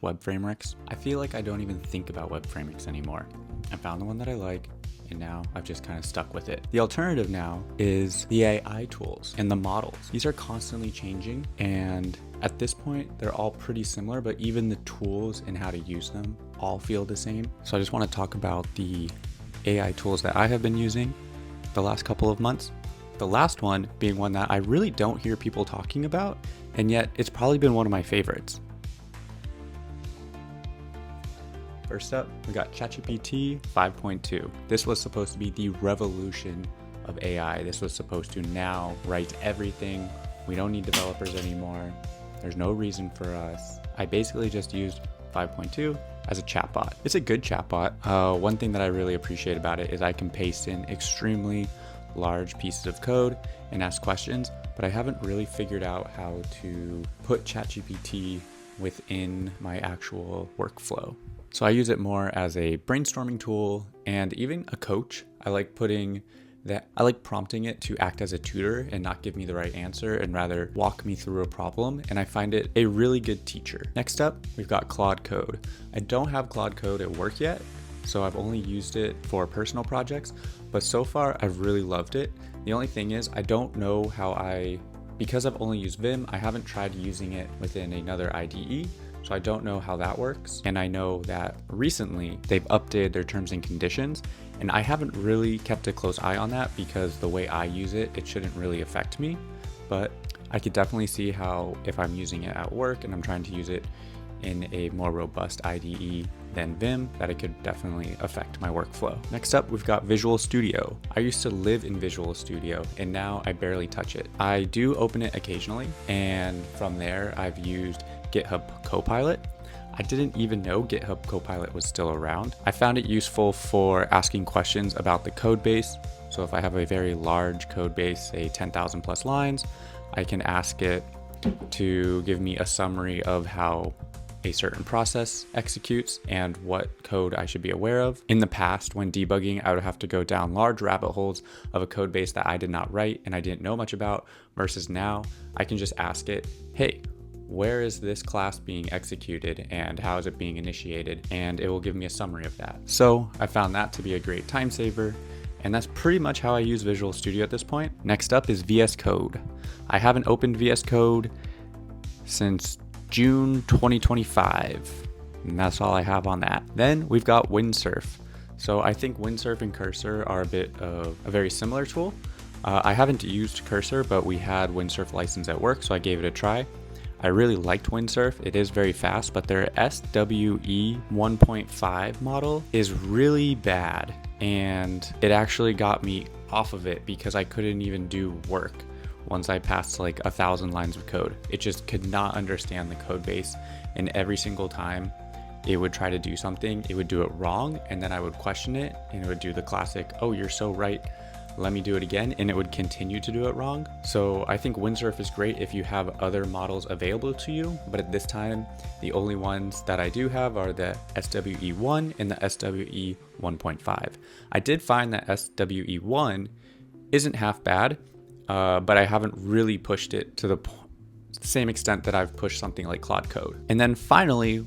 web frameworks. I feel like I don't even think about web frameworks anymore. I found the one that I like, and now I've just kind of stuck with it. The alternative now is the AI tools and the models. These are constantly changing, and at this point, they're all pretty similar, but even the tools and how to use them all feel the same. So I just want to talk about the AI tools that I have been using the last couple of months. The last one being one that I really don't hear people talking about, and yet it's probably been one of my favorites. First up, we got ChatGPT 5.2. This was supposed to be the revolution of AI. This was supposed to now write everything. We don't need developers anymore. There's no reason for us. I basically just used 5.2 as a chatbot. It's a good chatbot. One thing that I really appreciate about it is I can paste in extremely large pieces of code and ask questions, but I haven't really figured out how to put ChatGPT within my actual workflow. So I use it more as a brainstorming tool and even a coach. I like prompting it to act as a tutor and not give me the right answer and rather walk me through a problem, and I find it a really good teacher. Next up, we've got Claude Code. I don't have Claude Code at work yet, so I've only used it for personal projects, but so far I've really loved it. The only thing is I don't know because I've only used Vim, I haven't tried using it within another IDE. So I don't know how that works. And I know that recently they've updated their terms and conditions, and I haven't really kept a close eye on that because the way I use it, it shouldn't really affect me. But I could definitely see how if I'm using it at work and I'm trying to use it in a more robust IDE than Vim, that it could definitely affect my workflow. Next up, we've got Visual Studio. I used to live in Visual Studio and now I barely touch it. I do open it occasionally, and from there I've used GitHub Copilot. I didn't even know GitHub Copilot was still around. I found it useful for asking questions about the code base. So if I have a very large code base, say 10,000 plus lines, I can ask it to give me a summary of how a certain process executes and what code I should be aware of. In the past, when debugging, I would have to go down large rabbit holes of a code base that I did not write and I didn't know much about, versus now I can just ask it, hey, where is this class being executed and how is it being initiated? And it will give me a summary of that. So I found that to be a great time saver. And that's pretty much how I use Visual Studio at this point. Next up is VS Code. I haven't opened VS Code since June 2025. And that's all I have on that. Then we've got Windsurf. So I think Windsurf and Cursor are a bit of a very similar tool. I haven't used Cursor, but we had Windsurf license at work, so I gave it a try. I really liked Windsurf. It is very fast, but their SWE 1.5 model is really bad. And it actually got me off of it because I couldn't even do work once I passed like 1,000 lines of code. It just could not understand the code base. And every single time it would try to do something, it would do it wrong. And then I would question it and it would do the classic, oh, you're so right, let me do it again, and it would continue to do it wrong. So I think Windsurf is great if you have other models available to you, but at this time, the only ones that I do have are the SWE1 and the SWE 1.5. I did find that SWE1 isn't half bad, but I haven't really pushed it to the same extent that I've pushed something like Claude Code. And then finally,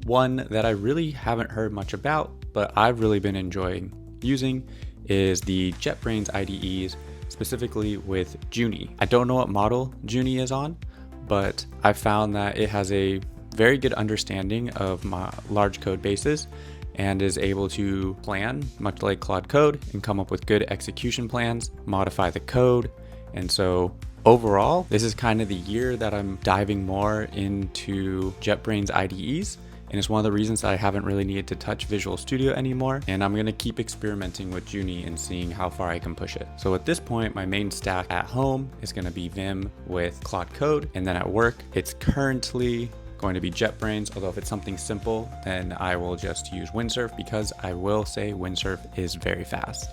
one that I really haven't heard much about, but I've really been enjoying using is the JetBrains IDEs, specifically with Junie. I don't know what model Junie is on, but I found that it has a very good understanding of my large code bases and is able to plan, much like Claude Code, and come up with good execution plans, modify the code. And so overall, this is kind of the year that I'm diving more into JetBrains IDEs. And it's one of the reasons that I haven't really needed to touch Visual Studio anymore. And I'm gonna keep experimenting with Junie and seeing how far I can push it. So at this point, my main stack at home is gonna be Vim with Claude Code. And then at work, it's currently going to be JetBrains. Although if it's something simple, then I will just use Windsurf, because I will say Windsurf is very fast.